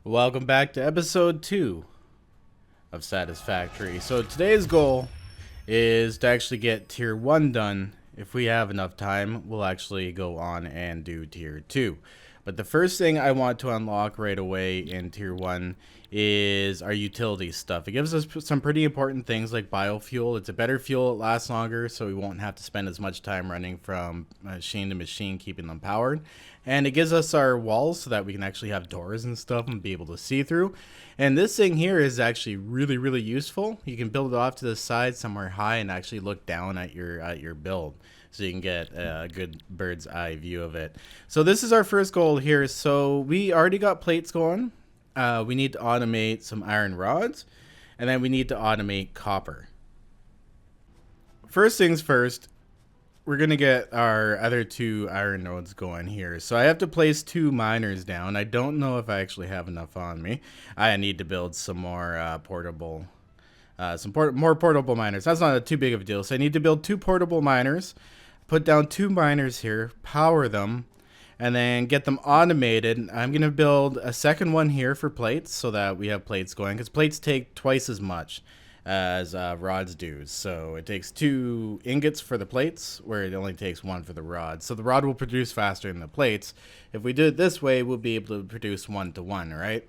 Welcome back to episode 2 of Satisfactory. So today's goal is to actually get tier 1 done. If we have enough time, we'll actually go on and do tier 2. But the first thing I want to unlock right away in tier 1 is our utility stuff. It gives us some pretty important things like biofuel. It's a better fuel, it lasts longer, so we won't have to spend as much time running from machine to machine keeping them powered. And it gives us our walls so that we can actually have doors and stuff and be able to see through. And this thing here is actually really useful. You can build it off to the side somewhere high and actually look down at your build, so you can get a good bird's eye view of it. So this is our first goal here. So we already got plates going. We need to automate some iron rods, and then we need to automate copper. First things first, we're going to get our other 2 iron nodes going here. So I have to place 2 miners down. I don't know if I actually have enough on me. I need to build some more more portable miners. That's not too big of a deal. So I need to build 2 portable miners, put down 2 miners here, power them, and then get them automated. I'm going to build a second one here for plates so that we have plates going, because plates take twice as much as rods do. So it takes 2 ingots for the plates, where it only takes 1 for the rod. So the rod will produce faster than the plates. If we do it this way, we'll be able to produce 1 to 1, right?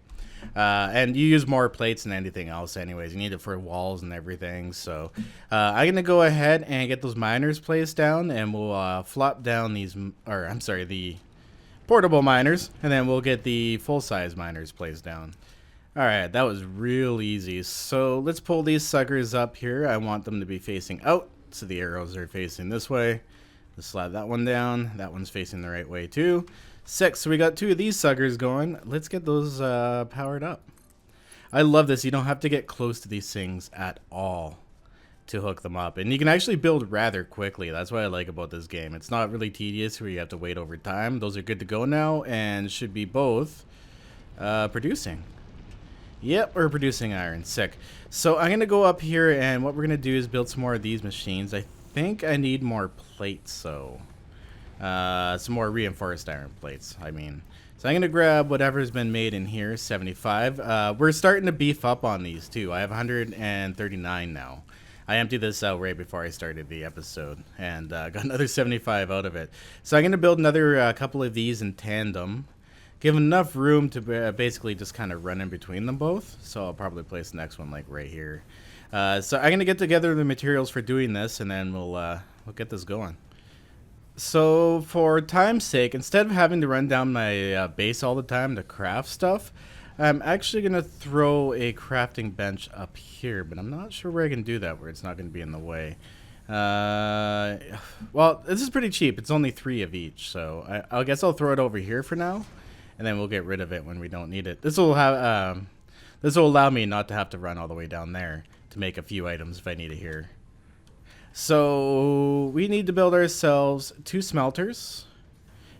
And you use more plates than anything else anyways. You need it for walls and everything. So I'm going to go ahead and get those miners placed down, and we'll flop down the portable miners, and then we'll get the full-size miners placed down. Alright, that was real easy. So let's pull these suckers up here. I want them to be facing out, so the arrows are facing this way. Let's slide that one down. That one's facing the right way too. 6, so we got 2 of these suckers going. Let's get those powered up. I love this. You don't have to get close to these things at all to hook them up. And you can actually build rather quickly. That's what I like about this game. It's not really tedious where you have to wait over time. Those are good to go now and should be both producing. Yep, we're producing iron. Sick. So I'm going to go up here, and what we're going to do is build some more of these machines. I think I need more plates, so some more reinforced iron plates, I mean. So I'm going to grab whatever's been made in here, 75. We're starting to beef up on these, too. I have 139 now. I emptied this out right before I started the episode, and got another 75 out of it. So I'm going to build another couple of these in tandem. Give enough room to basically just kind of run in between them both. So I'll probably place the next one like right here. So I'm going to get together the materials for doing this, and then we'll get this going. So for time's sake, instead of having to run down my base all the time to craft stuff, I'm actually going to throw a crafting bench up here, but I'm not sure where I can do that where it's not going to be in the way. Well, this is pretty cheap. It's only 3 of each, so I guess I'll throw it over here for now, and then we'll get rid of it when we don't need it. This will allow me not to have to run all the way down there to make a few items if I need it here. So we need to build ourselves 2 smelters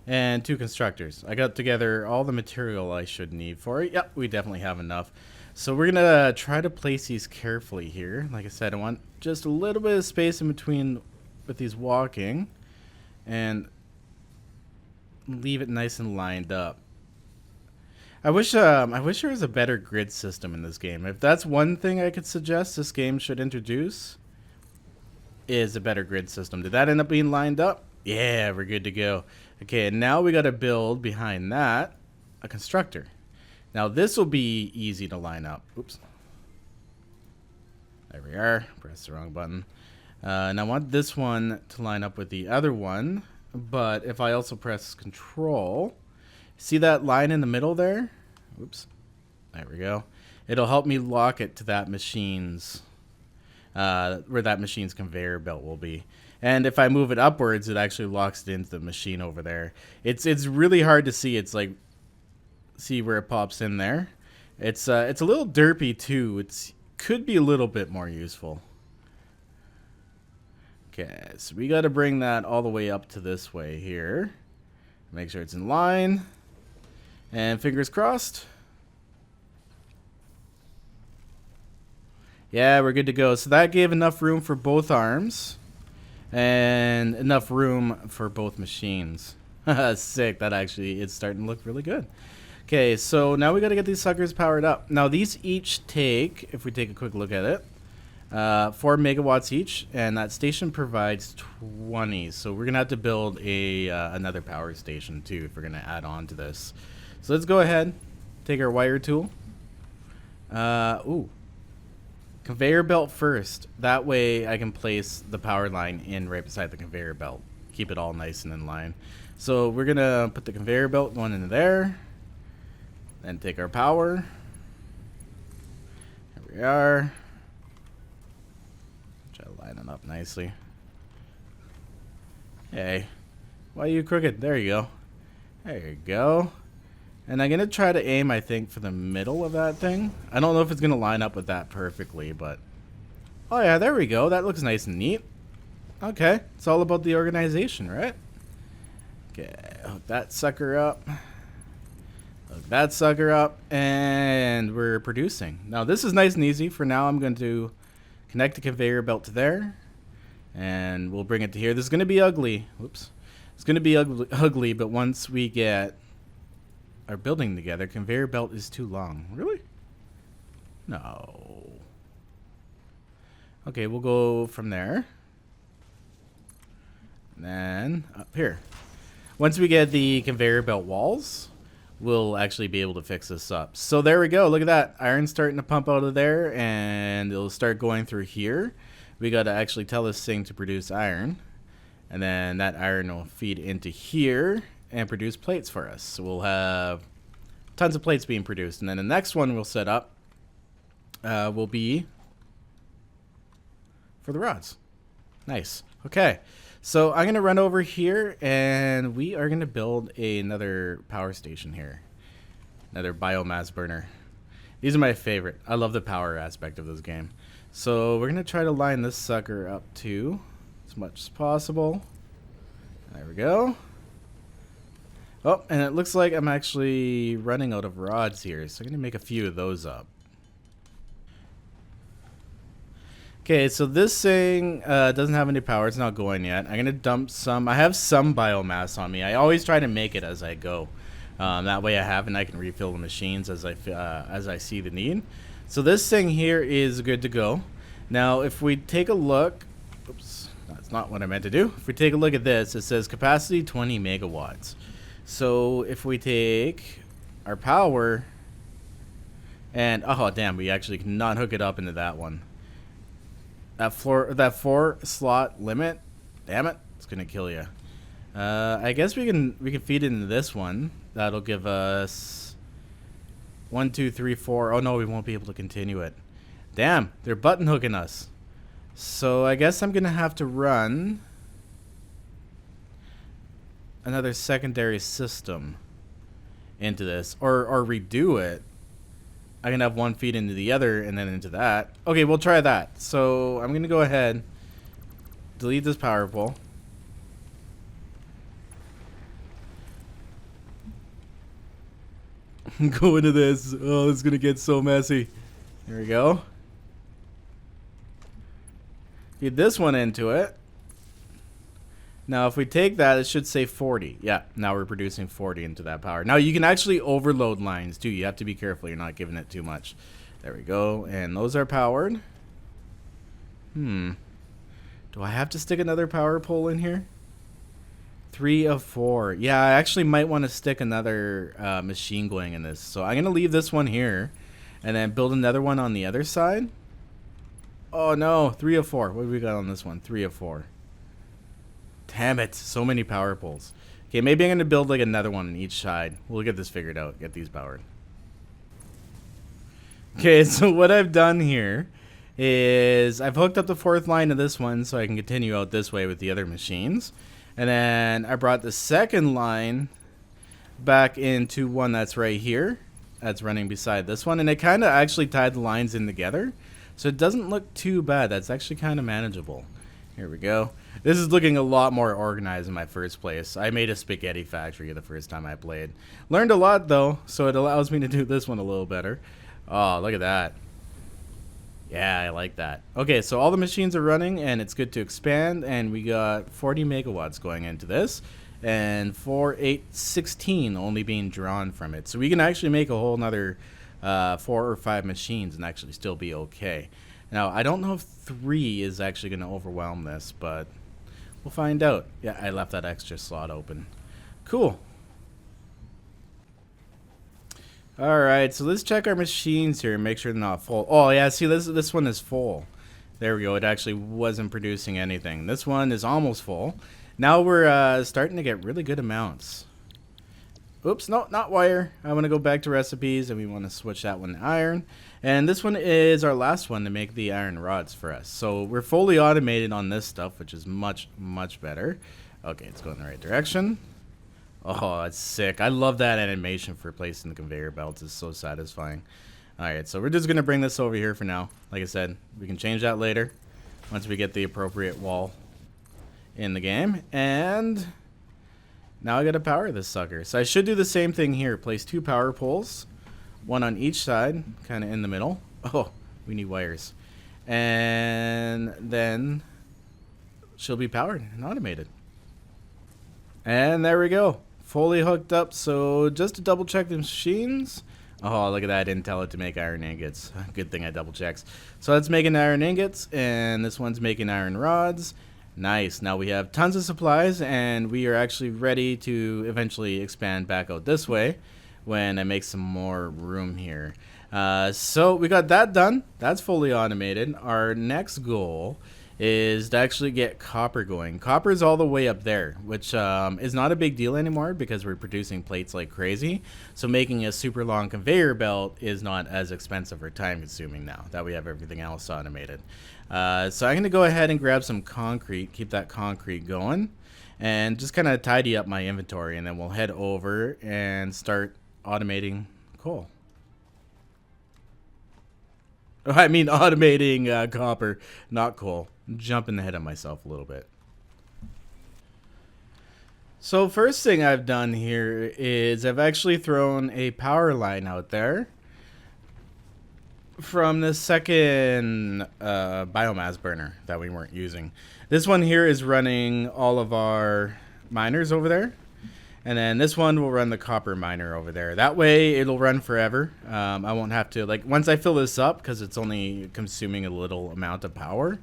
and 2 constructors. I got together all the material I should need for it. Yep, we definitely have enough. So we're gonna try to place these carefully here. Like I said, I want just a little bit of space in between with these walking, and leave it nice and lined up. I wish there was a better grid system in this game. If that's one thing I could suggest this game should introduce, is a better grid system. Did that end up being lined up? Yeah, we're good to go. Okay, and now we got to build behind that a constructor. Now this will be easy to line up. Oops. There we are. Press the wrong button. And I want this one to line up with the other one, but if I also press Control, see that line in the middle there? Oops. There we go. It'll help me lock it to that machine's where that machine's conveyor belt will be. And if I move it upwards, it actually locks it into the machine over there. It's really hard to see. It's like, see where it pops in there. It's a little derpy too. It could be a little bit more useful. Okay, so we got to bring that all the way up to this way here. Make sure it's in line. And fingers crossed. Yeah, we're good to go. So that gave enough room for both arms and enough room for both machines. Sick. That actually is starting to look really good. Okay, so now we got to get these suckers powered up. Now these each take, if we take a quick look at it, 4 megawatts each, and that station provides 20. So we're gonna have to build a another power station too if we're gonna add on to this. So let's go ahead, take our wire tool. Ooh, conveyor belt first. That way I can place the power line in right beside the conveyor belt. Keep it all nice and in line. So we're gonna put the conveyor belt going into there. Then take our power. Here we are. Try to line it up nicely. Hey, why are you crooked? There you go. There you go. And I'm gonna try to aim, I think, for the middle of that thing. I don't know if it's gonna line up with that perfectly, but oh yeah, there we go. That looks nice and neat. Okay, it's all about the organization, right? Okay, hook that sucker up. Hook that sucker up, and we're producing. Now this is nice and easy. For now, I'm going to connect the conveyor belt to there, and we'll bring it to here. This is going to be ugly. Whoops. It's going to be ugly, but once we get our building together, conveyor belt is too long. Really? No. Okay, we'll go from there. And then up here. Once we get the conveyor belt walls, we'll actually be able to fix this up. So there we go. Look at that. Iron's starting to pump out of there, and it'll start going through here. We got to actually tell this thing to produce iron. And then that iron will feed into here and produce plates for us. So we'll have tons of plates being produced. And then the next one we'll set up will be for the rods. Nice. Okay. So I'm going to run over here, and we are going to build another power station here. Another biomass burner. These are my favorite. I love the power aspect of this game. So we're going to try to line this sucker up too, as much as possible. There we go. Oh, and it looks like I'm actually running out of rods here, so I'm going to make a few of those up. Okay, so this thing doesn't have any power. It's not going yet. I'm going to dump some. I have some biomass on me. I always try to make it as I go. That way I have, and I can refill the machines as I see the need. So this thing here is good to go. Now, if we take a look, oops, that's not what I meant to do. If we take a look at this, it says capacity 20 megawatts. So if we take our power, and oh damn, we actually cannot hook it up into that one. That 4 slot limit, damn it, it's gonna kill you. I guess we can feed into this one. That'll give us 1, 2, 3, 4. Oh no, we won't be able to continue it. Damn, they're button hooking us. So I guess I'm gonna have to run another secondary system into this, or redo it. I can have one feed into the other and then into that. Okay, we'll try that. So I'm going to go ahead, delete this power pole. Go into this. Oh, it's going to get so messy. There we go. Feed this one into it. Now, if we take that, it should say 40. Yeah, now we're producing 40 into that power. Now, you can actually overload lines, too. You have to be careful. You're not giving it too much. There we go. And those are powered. Do I have to stick another power pole in here? 3 of 4. Yeah, I actually might want to stick another machine going in this. So I'm going to leave this one here and then build another one on the other side. Oh, no. 3 of 4. What have we got on this one? 3 of 4. Damn it, so many power poles. Okay, maybe I'm going to build like another one on each side. We'll get this figured out, get these powered. Okay, so what I've done here is I've hooked up the 4th line to this one so I can continue out this way with the other machines. And then I brought the 2nd line back into one that's right here. That's running beside this one. And I kind of actually tied the lines in together. So it doesn't look too bad. That's actually kind of manageable. Here we go. This is looking a lot more organized in my first place. I made a spaghetti factory the first time I played. Learned a lot though, so it allows me to do this one a little better. Oh, look at that. Yeah, I like that. Okay, so all the machines are running and it's good to expand, and we got 40 megawatts going into this. and 4, 8, 16 only being drawn from it. So we can actually make a whole nother 4 or 5 machines and actually still be okay. Now, I don't know if 3 is actually going to overwhelm this, but we'll find out. Yeah, I left that extra slot open. Cool. Alright, so let's check our machines here and make sure they're not full. Oh, yeah, see, this one is full. There we go. It actually wasn't producing anything. This one is almost full. Now we're starting to get really good amounts. Oops, no, not wire. I want to go back to recipes, and we want to switch that one to iron. And this one is our last one to make the iron rods for us. So we're fully automated on this stuff, which is much, much better. Okay, it's going in the right direction. Oh, it's sick. I love that animation for placing the conveyor belts. It's so satisfying. Alright, so we're just going to bring this over here for now. Like I said, we can change that later once we get the appropriate wall in the game. And now I got to power this sucker. So I should do the same thing here. Place 2 power poles, one on each side, kind of in the middle. Oh, we need wires. And then she'll be powered and automated. And there we go. Fully hooked up. So just to double check the machines. Oh, look at that. I didn't tell it to make iron ingots. Good thing I double checked. So that's making iron ingots, and this one's making iron rods. Nice. Now we have tons of supplies, and we are actually ready to eventually expand back out this way when I make some more room here. So we got that done. That's fully automated. Our next goal is to actually get copper going. Copper is all the way up there, which is not a big deal anymore because we're producing plates like crazy. So making a super long conveyor belt is not as expensive or time consuming now that we have everything else automated. So I'm going to go ahead and grab some concrete, keep that concrete going, and just kind of tidy up my inventory, and then we'll head over and start automating coal. I mean automating copper, not coal. I'm jumping ahead of myself a little bit. So first thing I've done here is I've actually thrown a power line out there from the second biomass burner that we weren't using. This one here is running all of our miners over there. And then this one will run the copper miner over there. That way it'll run forever. I won't have to, like, once I fill this up, because it's only consuming a little amount of power,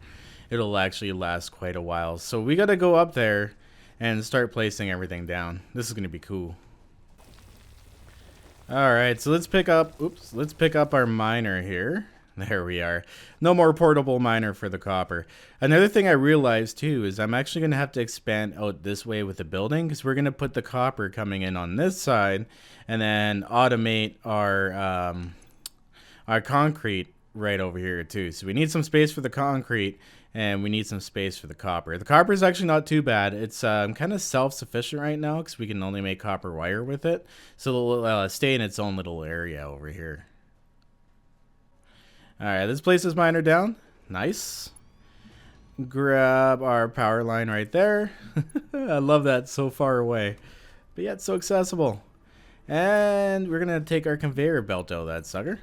it'll actually last quite a while. So we got to go up there and start placing everything down. This is going to be cool. Alright, so let's pick up our miner here. There we are. No more portable miner for the copper. Another thing I realized too is I'm actually going to have to expand out this way with the building, because we're going to put the copper coming in on this side and then automate our concrete right over here too. So we need some space for the concrete and we need some space for the copper. The copper is actually not too bad. It's kind of self-sufficient right now because we can only make copper wire with it. So it'll stay in its own little area over here. Alright, let's place this miner down. Nice. Grab our power line right there. I love that, so far away, but yet so accessible. And we're going to take our conveyor belt out of that sucker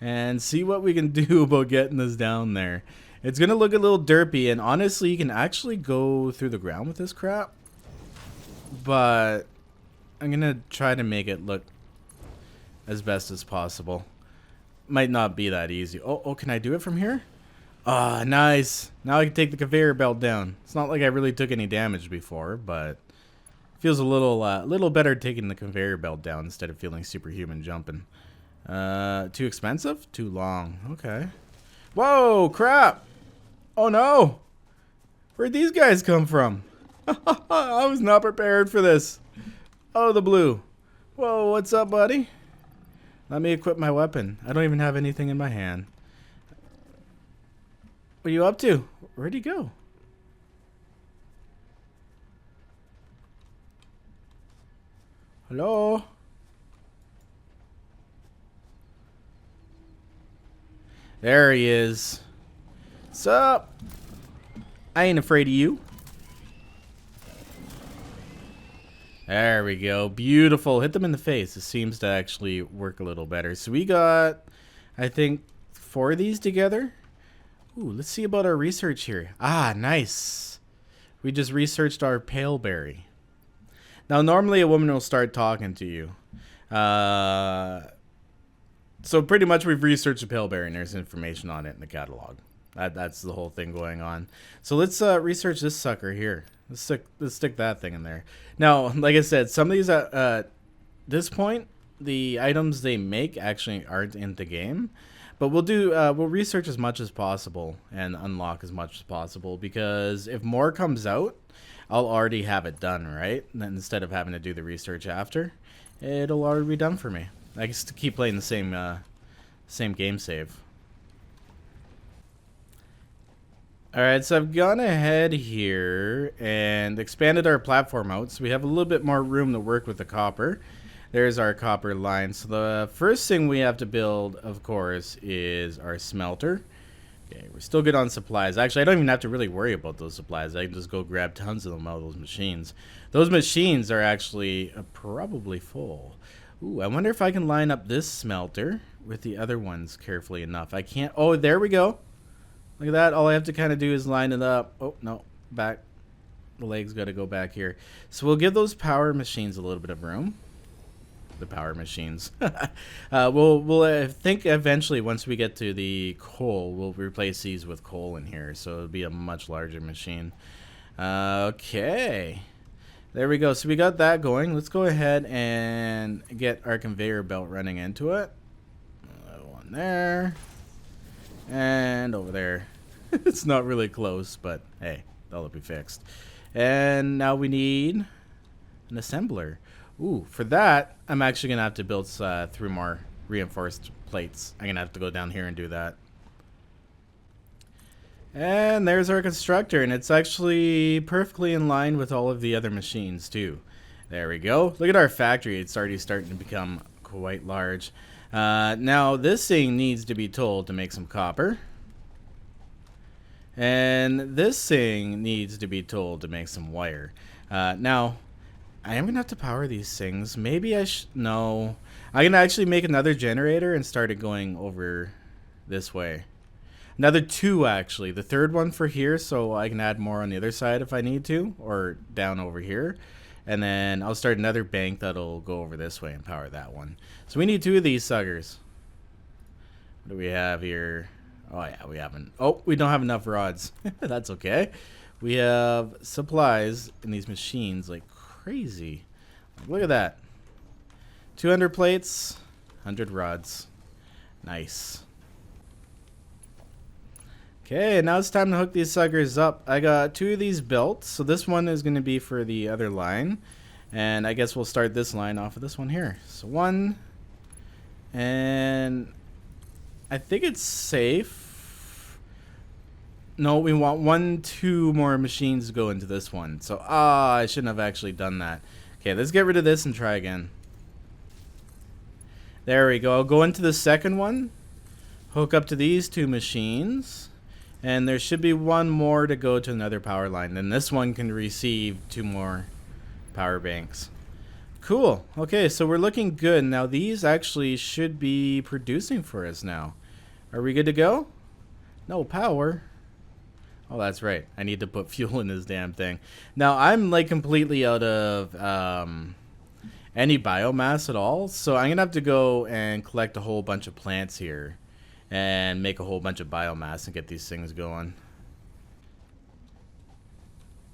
and see what we can do about getting this down there. It's going to look a little derpy, and honestly, you can actually go through the ground with this crap. But I'm going to try to make it look as best as possible. Might not be that easy. Oh, can I do it from here? Ah, nice. Now I can take the conveyor belt down. It's not like I really took any damage before, but feels a little better taking the conveyor belt down instead of feeling superhuman jumping. Too expensive? Too long. Okay. Whoa, crap. Oh no. Where'd these guys come from? I was not prepared for this. Oh, the blue. Whoa, what's up, buddy? Let me equip my weapon. I don't even have anything in my hand. What are you up to? Where'd he go? Hello? There he is. What's up? I ain't afraid of you. There we go. Beautiful. Hit them in the face. This seems to actually work a little better. So we got, I think, 4 of these together. Ooh, let's see about our research here. Ah, nice. We just researched our paleberry. Now, normally a woman will start talking to you. So pretty much we've researched the paleberry and there's information on it in the catalog. That's the whole thing going on. So let's research this sucker here. Let's stick that thing in there. Now, like I said, some of these at this point, the items they make actually aren't in the game. But we'll research as much as possible and unlock as much as possible, because if more comes out, I'll already have it done, right? And then instead of having to do the research after, it'll already be done for me. I just keep playing the same game save. Alright, so I've gone ahead here and expanded our platform out, so we have a little bit more room to work with the copper. There's our copper line. So the first thing we have to build, of course, is our smelter. Okay, we're still good on supplies. Actually, I don't even have to really worry about those supplies. I can just go grab tons of them out of those machines. Those machines are actually probably full. Ooh, I wonder if I can line up this smelter with the other ones carefully enough. I can't. Oh, there we go. Look at that. All I have to kind of do is line it up. Oh, no. Back. The legs got to go back here. So we'll give those power machines a little bit of room. The power machines. We'll think eventually once we get to the coal, we'll replace these with coal in here. So it'll be a much larger machine. Okay. There we go. So we got that going. Let's go ahead and get our conveyor belt running into it. One there. And over there. It's not really close, but hey, that'll be fixed. And now we need an assembler. Ooh, for that, I'm actually going to have to build 3 more reinforced plates. I'm going to have to go down here and do that. And there's our constructor, and it's actually perfectly in line with all of the other machines, too. There we go. Look at our factory. It's already starting to become quite large. Now, this thing needs to be told to make some copper. And this thing needs to be told to make some wire. Now, I am going to have to power these things. Maybe I should... No. I'm going to actually make another generator and start it going over this way. Another 2, actually. The third one for here, so I can add more on the other side if I need to. Or down over here. And then I'll start another bank that'll go over this way and power that one. So we need 2 of these suckers. What do we have here? Oh, yeah, we haven't... Oh, we don't have enough rods. That's okay. We have supplies in these machines like crazy. Look at that. 200 plates, 100 rods. Nice. Okay, now it's time to hook these suckers up. I got 2 of these built, so this one is going to be for the other line. And I guess we'll start this line off with this one here. So 1, and I think it's safe. No, we want 2 more machines to go into this one. So, I shouldn't have actually done that. Okay, let's get rid of this and try again. There we go. I'll go into the second one. Hook up to these 2 machines. And there should be 1 more to go to another power line. Then this one can receive 2 more power banks. Cool. Okay, so we're looking good. Now these actually should be producing for us now. Are we good to go? No power. Oh, that's right. I need to put fuel in this damn thing. Now I'm like completely out of any biomass at all. So I'm going to have to go and collect a whole bunch of plants here. And make a whole bunch of biomass and get these things going.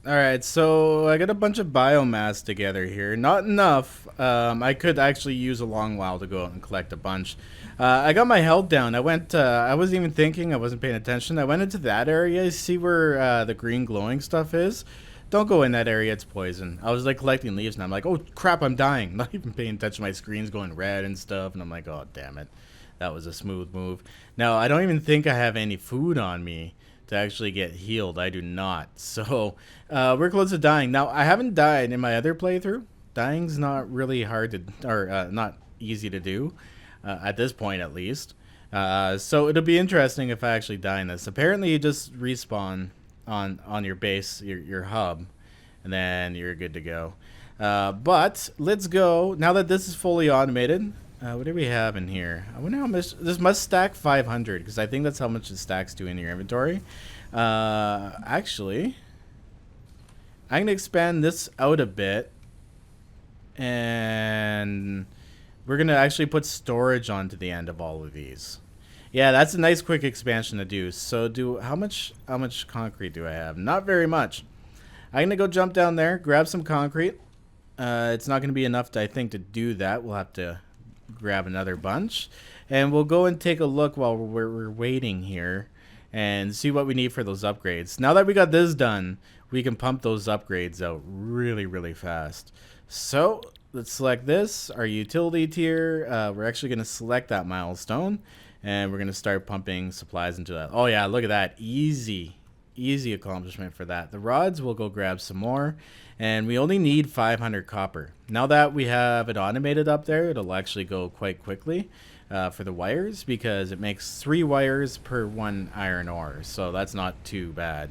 Alright, so I got a bunch of biomass together here. Not enough. I could actually use a long while to go out and collect a bunch. I got my health down. I wasn't even thinking. I wasn't paying attention. I went into that area. See where the green glowing stuff is? Don't go in that area. It's poison. I was like collecting leaves and I'm like, oh crap, I'm dying. Not even paying attention. My screen's going red and stuff. And I'm like, oh damn it. That was a smooth move. Now, I don't even think I have any food on me to actually get healed. I do not. So, we're close to dying. Now, I haven't died in my other playthrough. Dying's not really hard to, or not easy to do, at this point at least. So, it'll be interesting if I actually die in this. Apparently, you just respawn on your base, your hub, and then you're good to go. But, let's go. Now that this is fully automated... what do we have in here? I wonder how much... This must stack 500, because I think that's how much it stacks to in your inventory. Actually... I'm going to expand this out a bit. And we're going to actually put storage onto the end of all of these. Yeah, that's a nice quick expansion to do. So how much concrete do I have? Not very much. I'm going to go jump down there, grab some concrete. It's not going to be enough, I think, to do that. We'll have to grab another bunch. And we'll go and take a look while we're waiting here and see what we need for those upgrades. Now that we got this done, we can pump those upgrades out really, really fast. So let's select this, our utility tier. We're actually going to select that milestone, and we're going to start pumping supplies into that. Oh yeah, look at that. Easy accomplishment for that. The rods, we'll go grab some more, and we only need 500 copper. Now that we have it automated up there, it'll actually go quite quickly for the wires, because it makes 3 wires per 1 iron ore, so that's not too bad.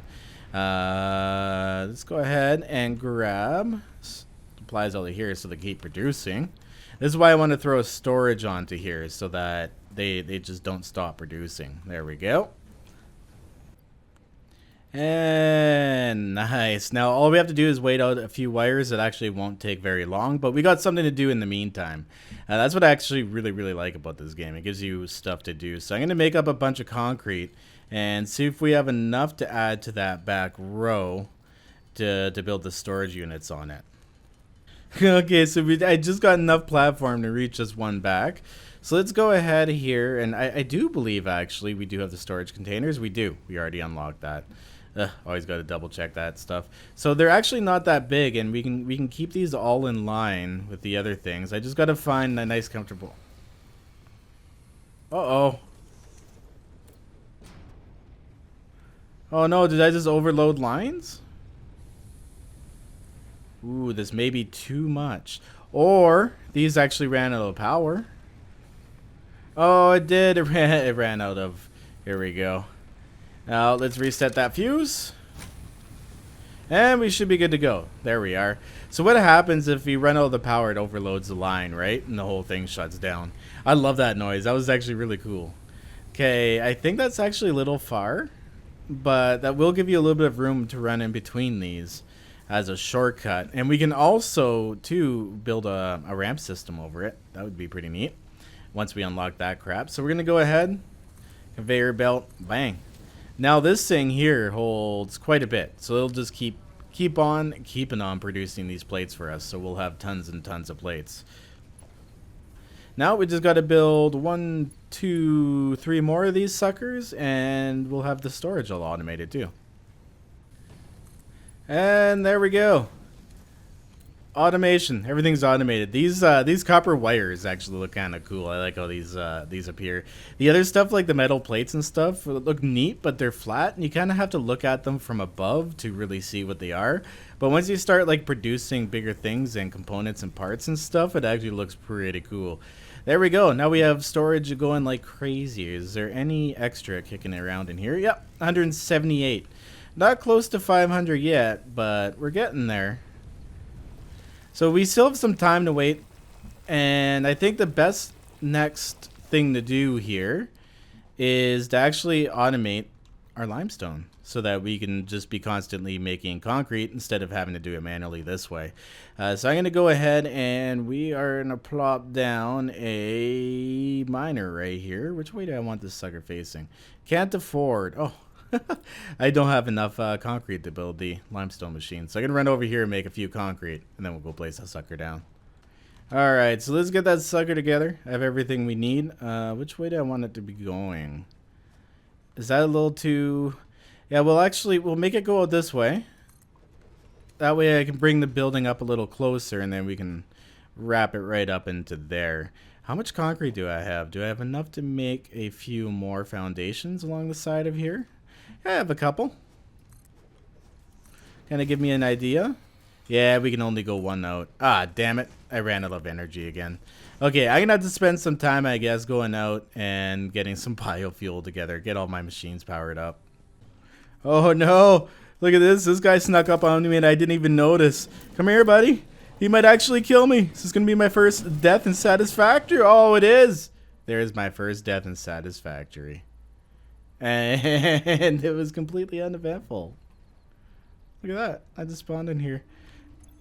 Let's go ahead and grab supplies out of here so they keep producing. This is why I want to throw a storage onto here so that they just don't stop producing. There we go. And nice. Now all we have to do is wait out a few wires. That actually won't take very long, but we got something to do in the meantime. That's what I actually really like about this game. It gives you stuff to do. So I'm going to make up a bunch of concrete and see if we have enough to add to that back row to build the storage units on it. Okay, so I just got enough platform to reach this one back. So let's go ahead here, and I do believe actually we do have the storage containers. We do. We already unlocked that. Always got to double check that stuff. So they're actually not that big, and we can keep these all in line with the other things. I just got to find a nice comfortable. Uh-oh. Oh no, did I just overload lines? Ooh, this may be too much. Or these actually ran out of power. Oh, it did. It ran out of. Here we go. Now let's reset that fuse. And we should be good to go. There we are. So what happens if we run out of the power, it overloads the line, right? And the whole thing shuts down. I love that noise. That was actually really cool. Okay, I think that's actually a little far, but that will give you a little bit of room to run in between these as a shortcut. And we can also, too, build a ramp system over it. That would be pretty neat once we unlock that crap. So we're going to go ahead. Conveyor belt. Bang. Now this thing here holds quite a bit. So it'll just keep on keeping on producing these plates for us. So we'll have tons and tons of plates. Now we just got to build 1, 2, 3 more of these suckers, and we'll have the storage all automated too. And there we go. Automation. Everything's automated. These copper wires actually look kind of cool. I like how these appear. The other stuff, like the metal plates and stuff, look neat, but they're flat, and you kind of have to look at them from above to really see what they are. But once you start like producing bigger things and components and parts and stuff, it actually looks pretty cool. There we go. Now we have storage going like crazy. Is there any extra kicking around in here? Yep, 178. Not close to 500 yet, but we're getting there. So we still have some time to wait, and I think the best next thing to do here is to actually automate our limestone so that we can just be constantly making concrete instead of having to do it manually this way. So I'm going to go ahead, and we are going to plop down a miner right here. Which way do I want this sucker facing? Can't afford. Oh. I don't have enough concrete to build the limestone machine. So I'm going to run over here and make a few concrete, and then we'll go place that sucker down. Alright, so let's get that sucker together. I have everything we need. Which way do I want it to be going? Is that a little too... Yeah, we'll make it go out this way. That way I can bring the building up a little closer, and then we can wrap it right up into there. How much concrete do I have? Do I have enough to make a few more foundations along the side of here? I have a couple. Kind of give me an idea. Yeah, we can only go one out. Ah, damn it. I ran out of energy again. Okay, I'm going to have to spend some time, I guess, going out and getting some biofuel together. Get all my machines powered up. Oh, no. Look at this. This guy snuck up on me and I didn't even notice. Come here, buddy. He might actually kill me. This is going to be my first death in Satisfactory. Oh, it is. There's my first death in Satisfactory. And it was completely uneventful. Look at that. I just spawned in here.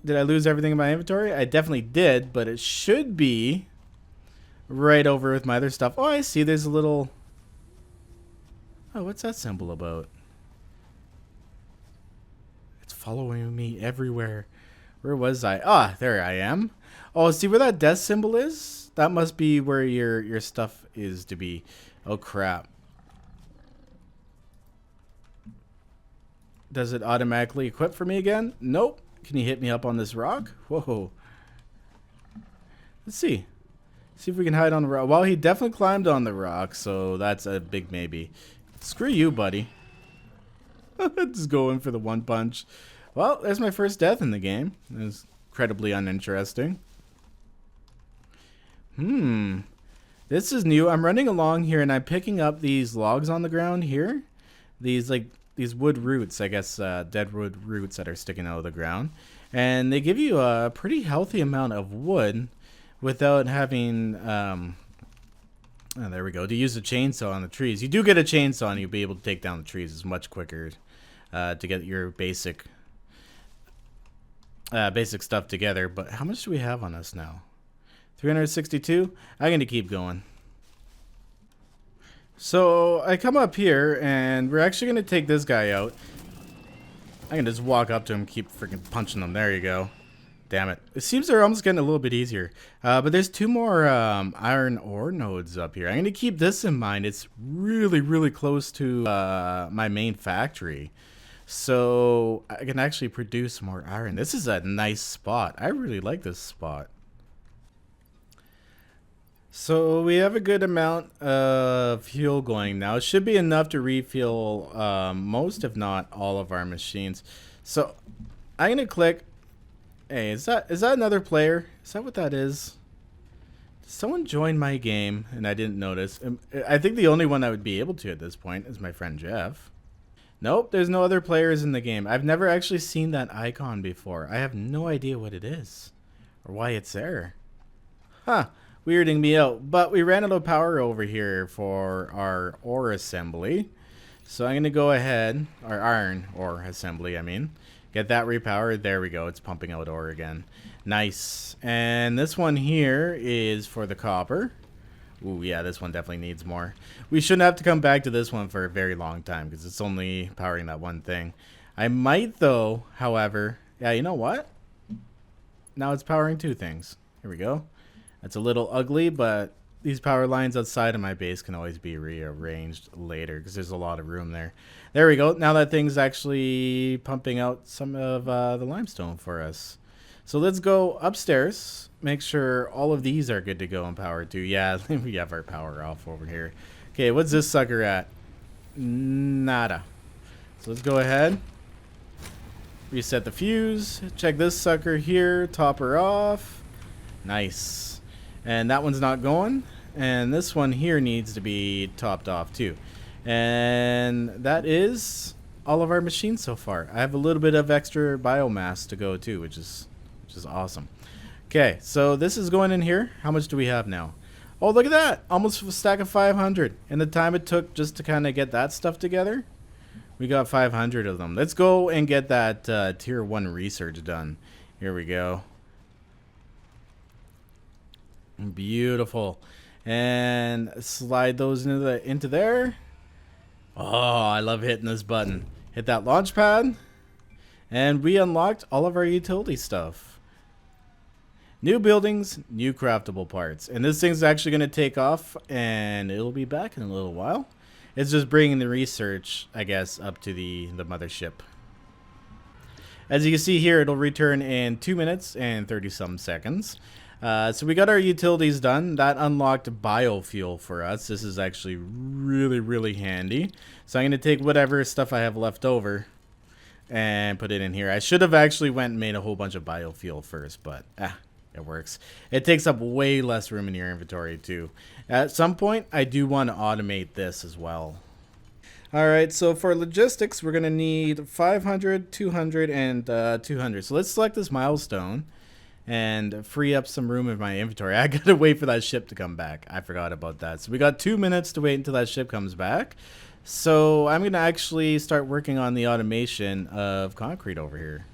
Did I lose everything in my inventory? I definitely did, but it should be right over with my other stuff. Oh, I see. There's a little... Oh, what's that symbol about? It's following me everywhere. Where was I? Ah, there I am. Oh, see where that death symbol is? That must be where your stuff is to be. Oh, crap. Does it automatically equip for me again? Nope. Can you hit me up on this rock? Whoa. Let's see. See if we can hide on the rock. Well, he definitely climbed on the rock, so that's a big maybe. Screw you, buddy. Just going for the one punch. Well, there's my first death in the game. It was incredibly uninteresting. This is new. I'm running along here, and I'm picking up these logs on the ground here. These wood roots, I guess, dead wood roots that are sticking out of the ground. And they give you a pretty healthy amount of wood without having, oh, there we go, to use a chainsaw on the trees. You do get a chainsaw and you'll be able to take down the trees. It's much quicker to get your basic stuff together. But how much do we have on us now? 362? I'm going to keep going. So I come up here, and we're actually going to take this guy out. I can just walk up to him, keep freaking punching him. There you go. Damn it. It seems they're almost getting a little bit easier. But there's 2 more iron ore nodes up here. I'm going to keep this in mind. It's really, really close to my main factory. So I can actually produce more iron. This is a nice spot. I really like this spot. So we have a good amount of fuel going now. It should be enough to refuel most, if not all, of our machines. So I'm gonna click. Hey, is that another player? Is that what that is? Did someone join my game and I didn't notice? I think the only one I would be able to at this point is my friend Jeff. Nope, there's no other players in the game. I've never actually seen that icon before. I have no idea what it is or why it's there. Huh. Weirding me out, but we ran out of power over here for our ore assembly. So I'm going to go ahead, our iron ore assembly, I mean. Get that repowered. There we go. It's pumping out ore again. Nice. And this one here is for the copper. Ooh, yeah, this one definitely needs more. We shouldn't have to come back to this one for a very long time because it's only powering that one thing. I might, though, however... Yeah, you know what? Now it's powering 2 things. Here we go. It's a little ugly, but these power lines outside of my base can always be rearranged later because there's a lot of room there. There we go. Now that thing's actually pumping out some of the limestone for us. So let's go upstairs. Make sure all of these are good to go and powered too. Yeah, we have our power off over here. Okay, what's this sucker at? Nada. So let's go ahead. Reset the fuse. Check this sucker here. Top her off. Nice. And that one's not going. And this one here needs to be topped off too. And that is all of our machines so far. I have a little bit of extra biomass to go too, which is awesome. Okay, so this is going in here. How much do we have now? Oh, look at that. Almost a stack of 500. And the time it took just to kind of get that stuff together, we got 500 of them. Let's go and get that tier 1 research done. Here we go. Beautiful. And slide those into there. Oh, I love hitting this button. Hit that launch pad. And we unlocked all of our utility stuff. New buildings, new craftable parts. And this thing's actually going to take off, and it'll be back in a little while. It's just bringing the research, I guess, up to the mothership. As you can see here, it'll return in 2 minutes and 30-some seconds. So we got our utilities done. That unlocked biofuel for us. This is actually really, really handy. So I'm going to take whatever stuff I have left over and put it in here. I should have actually went and made a whole bunch of biofuel first, but it works. It takes up way less room in your inventory too. At some point, I do want to automate this as well. Alright, so for logistics, we're going to need 500, 200, and 200. So let's select this milestone and free up some room in my inventory. I gotta wait for that ship to come back. I forgot about that. So we got 2 minutes to wait until that ship comes back. So I'm gonna actually start working on the automation of concrete over here.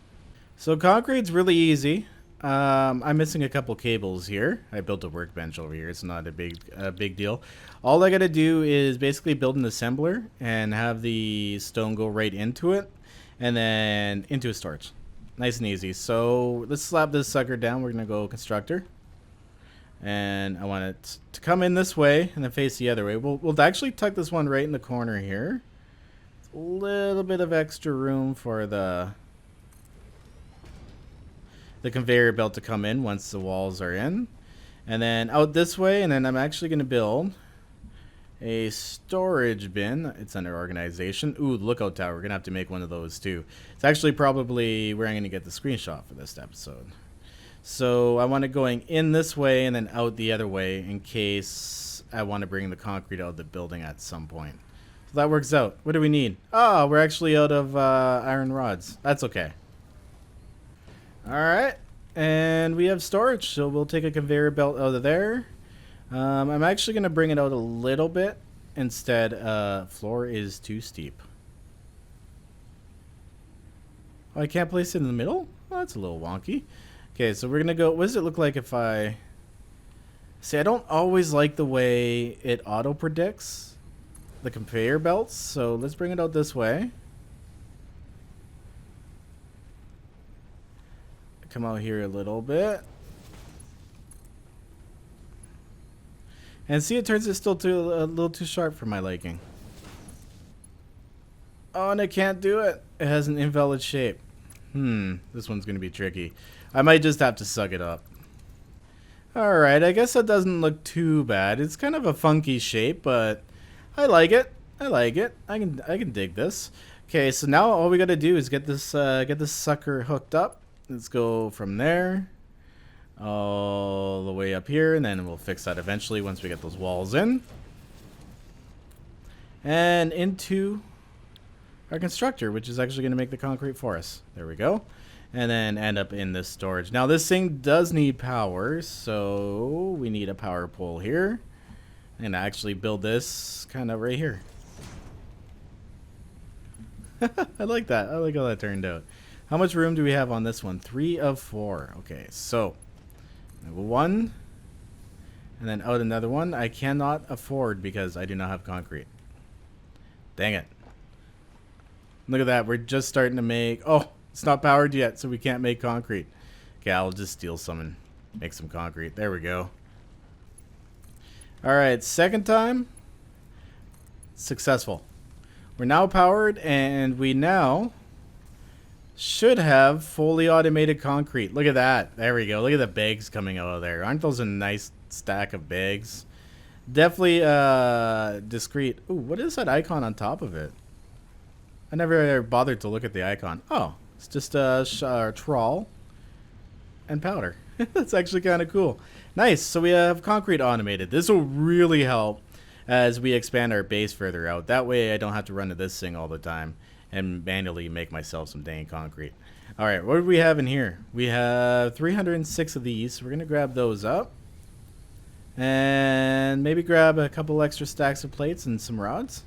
So concrete's really easy. I'm missing a couple cables here. I built a workbench over here. It's not a big deal. All I gotta do is basically build an assembler and have the stone go right into it, and then into a storage. Nice and easy. So let's slap this sucker down. We're gonna go constructor, and I want it to come in this way and then face the other way. We'll actually tuck this one right in the corner here. A little bit of extra room for the conveyor belt to come in once the walls are in. And then out this way, and then I'm actually going to build a storage bin. It's under organization. Ooh, lookout tower. We're going to have to make one of those too. It's actually probably where I'm going to get the screenshot for this episode. So I want it going in this way and then out the other way in case I want to bring the concrete out of the building at some point. So that works out. What do we need? Oh, we're actually out of iron rods. That's okay. Alright, and we have storage, so we'll take a conveyor belt out of there. I'm actually going to bring it out a little bit. Instead, floor is too steep. Oh, I can't place it in the middle? Oh, that's a little wonky. Okay, so we're going to go... What does it look like if I... See, I don't always like the way it auto-predicts the conveyor belts, so let's bring it out this way. Come out here a little bit. And see, it turns it still a little too sharp for my liking. Oh, and I can't do it. It has an invalid shape. This one's going to be tricky. I might just have to suck it up. Alright, I guess that doesn't look too bad. It's kind of a funky shape, but I like it. I like it. I can dig this. Okay, so now all we got to do is get this sucker hooked up. Let's go from there all the way up here, and then we'll fix that eventually once we get those walls in. And into our constructor, which is actually going to make the concrete for us. There we go. And then end up in this storage. Now this thing does need power, so we need a power pole here. And actually build this kind of right here. I like that. I like how that turned out. How much room do we have on this one? 3 of 4. Okay, so one, and then out another one. I cannot afford because I do not have concrete. Dang it. Look at that. We're just starting to make... Oh, it's not powered yet, so we can't make concrete. Okay, I'll just steal some and make some concrete. There we go. Alright, second time. Successful. We're now powered, and we now... should have fully automated concrete. Look at that. There we go. Look at the bags coming out of there. Aren't those a nice stack of bags? Definitely discreet. Ooh, what is that icon on top of it? I never bothered to look at the icon. Oh, it's just a trawl and powder. That's actually kind of cool. Nice. So we have concrete automated. This will really help as we expand our base further out. That way I don't have to run to this thing all the time and manually make myself some dang concrete. Alright, what do we have in here? We have 306 of these. So we're going to grab those up. And maybe grab a couple extra stacks of plates and some rods.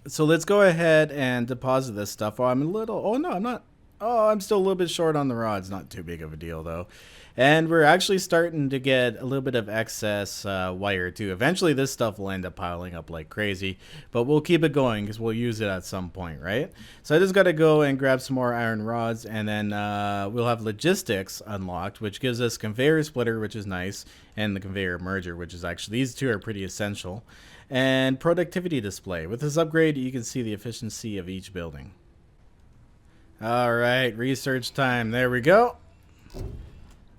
So let's go ahead and deposit this stuff. Oh, I'm a little... Oh, no, I'm not... Oh, I'm still a little bit short on the rods. Not too big of a deal, though. And we're actually starting to get a little bit of excess wire, too. Eventually, this stuff will end up piling up like crazy. But we'll keep it going because we'll use it at some point, right? So I just got to go and grab some more iron rods. And then we'll have logistics unlocked, which gives us conveyor splitter, which is nice. And the conveyor merger, which is actually... These two are pretty essential. And productivity display. With this upgrade, you can see the efficiency of each building. Alright, research time. There we go.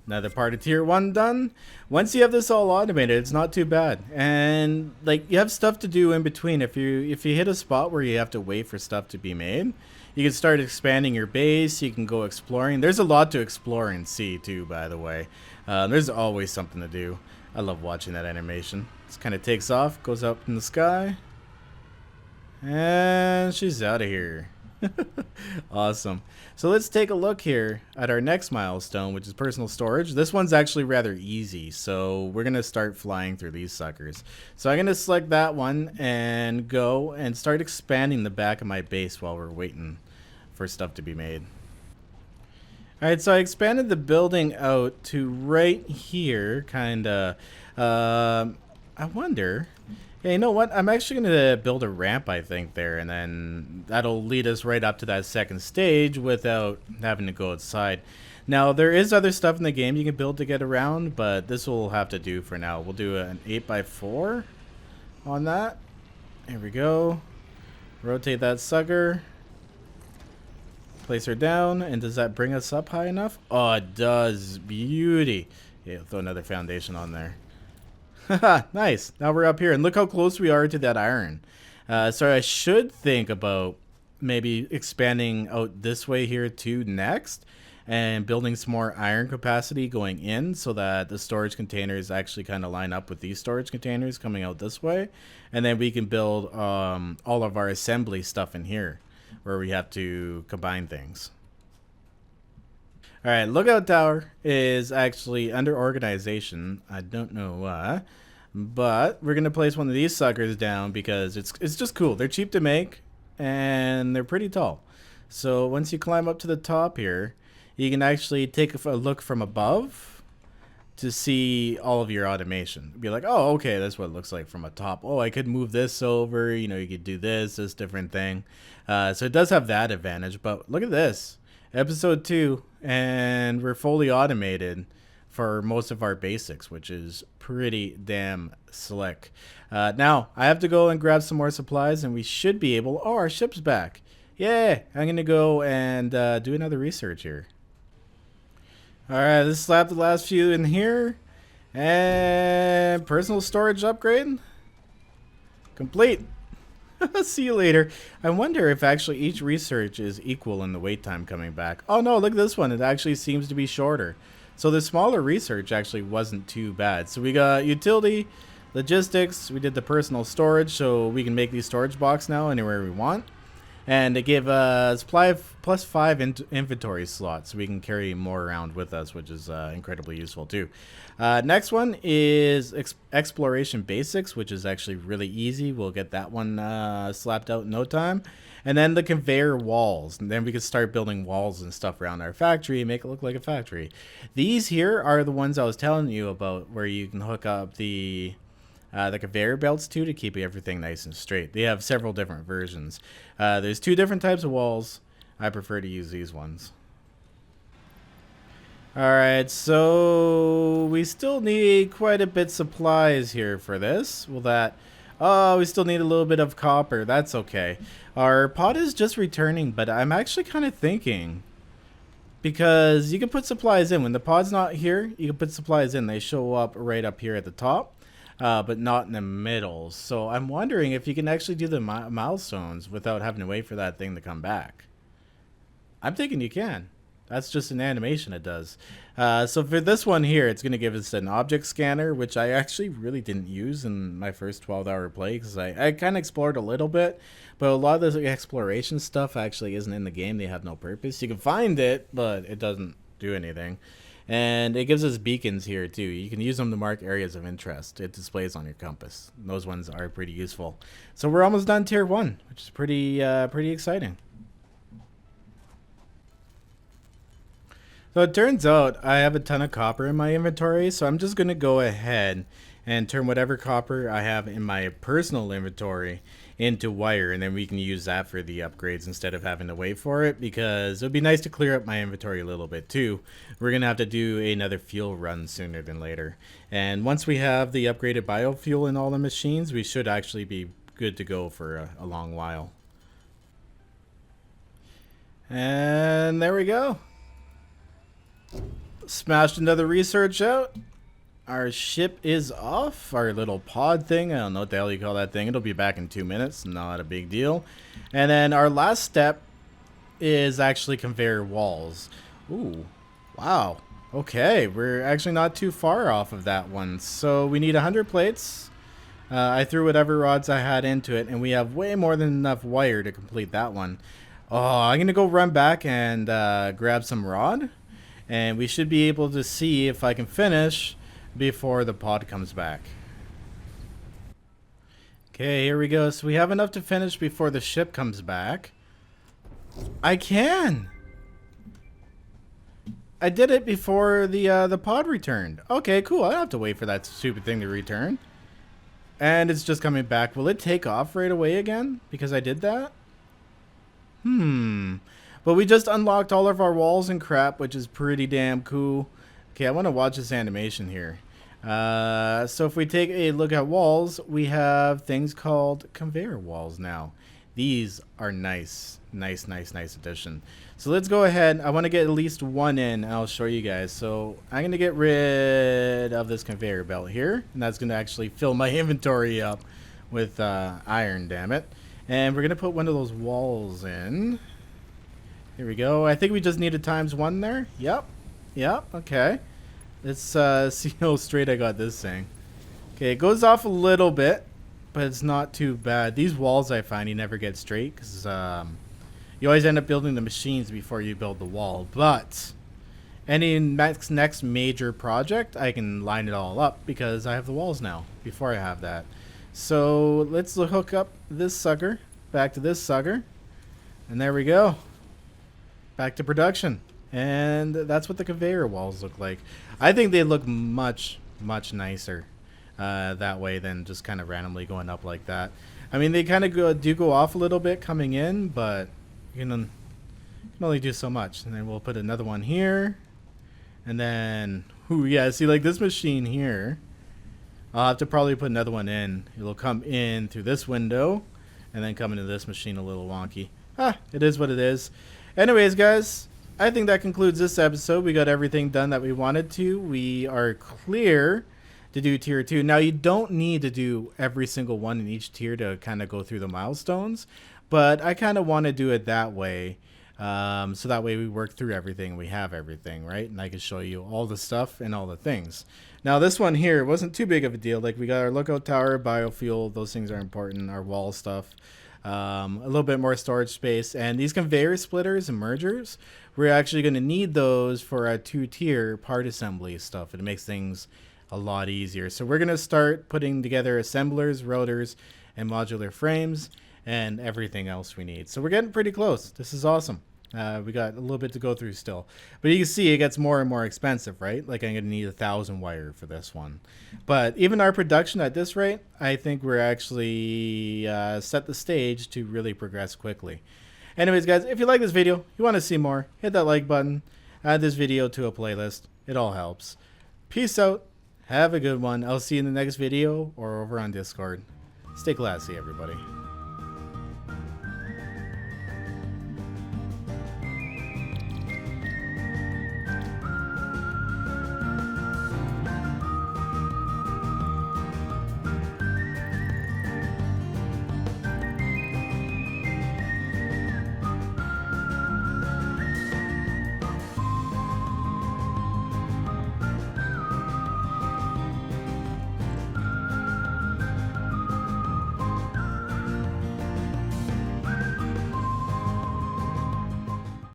Another part of tier 1 done. Once you have this all automated, it's not too bad. And like you have stuff to do in between. If you hit a spot where you have to wait for stuff to be made, you can start expanding your base. You can go exploring. There's a lot to explore and see too, by the way. There's always something to do. I love watching that animation. This kind of takes off, goes up in the sky. And she's out of here. Awesome. So let's take a look here at our next milestone, which is personal storage. This one's actually rather easy, so we're going to start flying through these suckers. So I'm going to select that one and go and start expanding the back of my base while we're waiting for stuff to be made. Alright, so I expanded the building out to right here, kinda. I wonder. Yeah, you know what? I'm actually gonna build a ramp, I think, there, and then that'll lead us right up to that second stage without having to go outside. Now, there is other stuff in the game you can build to get around, but this will have to do for now. We'll do an 8x4 on that. There we go. Rotate that sucker. Place her down, and does that bring us up high enough? Oh, it does. Beauty. Yeah, throw another foundation on there. Haha, nice. Now we're up here, and look how close we are to that iron. So I should think about maybe expanding out this way here too next, and building some more iron capacity going in so that the storage containers actually kind of line up with these storage containers coming out this way, and then we can build all of our assembly stuff in here, where we have to combine things. Alright, lookout tower is actually under organization. I don't know why, but we're going to place one of these suckers down because it's just cool. They're cheap to make, and they're pretty tall. So once you climb up to the top here, you can actually take a look from above to see all of your automation. Be like, oh, okay, that's what it looks like from a top. Oh, I could move this over, you know, you could do this different thing. So it does have that advantage, but look at this. Episode 2, and we're fully automated for most of our basics, which is pretty damn slick. Now, I have to go and grab some more supplies, and we should be able... Oh, our ship's back. Yeah, I'm going to go and do another research here. Alright, let's slap the last few in here. And personal storage upgrade. Complete. See you later. I wonder if actually each research is equal in the wait time coming back. Oh no, look at this one. It actually seems to be shorter. So the smaller research actually wasn't too bad. So we got utility, logistics, we did the personal storage, so we can make these storage boxes now anywhere we want. And they give us plus 5 inventory slots, so we can carry more around with us, which is incredibly useful too. Next one is exploration basics, which is actually really easy. We'll get that one slapped out in no time. And then the conveyor walls, and then we can start building walls and stuff around our factory and make it look like a factory. These here are the ones I was telling you about, where you can hook up the conveyor belts too to keep everything nice and straight. They have several different versions. There's 2 different types of walls. I prefer to use these ones. Alright, so we still need quite a bit supplies here for this. Oh, we still need a little bit of copper. That's okay. Our pod is just returning, but I'm actually kind of thinking, because you can put supplies in. When the pod's not here, you can put supplies in. They show up right up here at the top. But not in the middle. So I'm wondering if you can actually do the milestones without having to wait for that thing to come back. I'm thinking you can. That's just an animation it does. So for this one here, it's going to give us an object scanner, which I actually really didn't use in my first 12-hour play, because I kind of explored a little bit, but a lot of the exploration stuff actually isn't in the game. They have no purpose. You can find it, but it doesn't do anything. And it gives us beacons here too. You can use them to mark areas of interest. It displays on your compass. Those ones are pretty useful. So we're almost done tier 1, which is pretty exciting. So it turns out I have a ton of copper in my inventory, so I'm just going to go ahead and turn whatever copper I have in my personal inventory into wire, and then we can use that for the upgrades instead of having to wait for it, because it would be nice to clear up my inventory a little bit too. We're going to have to do another fuel run sooner than later. And once we have the upgraded biofuel in all the machines, we should actually be good to go for a long while. And there we go. Smashed another research out. Our ship is off. Our little pod thing. I don't know what the hell you call that thing. It'll be back in 2 minutes. Not a big deal. And then our last step is actually conveyor walls. Ooh. Wow. Okay. We're actually not too far off of that one. So we need 100 plates. I threw whatever rods I had into it, and we have way more than enough wire to complete that one. Oh, I'm gonna go run back and grab some rod, and we should be able to see if I can finish before the pod comes back. Okay, here we go. So we have enough to finish before the ship comes back. I can. I did it before the pod returned. Okay, cool. I don't have to wait for that stupid thing to return. And it's just coming back. Will it take off right away again because I did that? But we just unlocked all of our walls and crap, which is pretty damn cool. Okay, I want to watch this animation here. So if we take a look at walls, we have things called conveyor walls now. These are nice. Nice addition. So let's go ahead. I want to get at least one in, and I'll show you guys. So I'm going to get rid of this conveyor belt here, and that's going to actually fill my inventory up with iron, damn it. And we're going to put one of those walls in. Here we go. I think we just needed ×1 there. Yep, okay. Let's see how straight I got this thing. Okay, it goes off a little bit, but it's not too bad. These walls I find you never get straight because you always end up building the machines before you build the wall. But any next major project, I can line it all up because I have the walls now before I have that. So let's hook up this sucker back to this sucker. And there we go. Back to production. And that's what the conveyor walls look like. I think they look much nicer that way than just kind of randomly going up like that. I mean, they kind of do go off a little bit coming in, but you can only do so much. And then we'll put another one here. And then, ooh, yeah, see, like this machine here, I'll have to probably put another one in. It'll come in through this window and then come into this machine a little wonky. It is what it is. Anyways, guys, I think that concludes this episode. We got everything done that we wanted to. We are clear to do tier 2. Now, you don't need to do every single one in each tier to kind of go through the milestones, but I kind of want to do it that way. So that way we work through everything. We have everything, right? And I can show you all the stuff and all the things. Now, this one here wasn't too big of a deal. Like, we got our lookout tower, biofuel. Those things are important. Our wall stuff. A little bit more storage space, and these conveyor splitters and mergers, we're actually going to need those for our 2-tier part assembly stuff. It makes things a lot easier. So we're going to start putting together assemblers, rotors, and modular frames, and everything else we need. So we're getting pretty close. This is awesome. We got a little bit to go through still, but you can see it gets more and more expensive, right? Like I'm gonna need 1,000 wire for this one, but even our production at this rate, I think we're actually set the stage to really progress quickly. Anyways, guys, if you like this video, you want to see more, hit that like button, add this video to a playlist. It all helps. Peace out. Have a good one. I'll see you in the next video or over on Discord. Stay classy, everybody.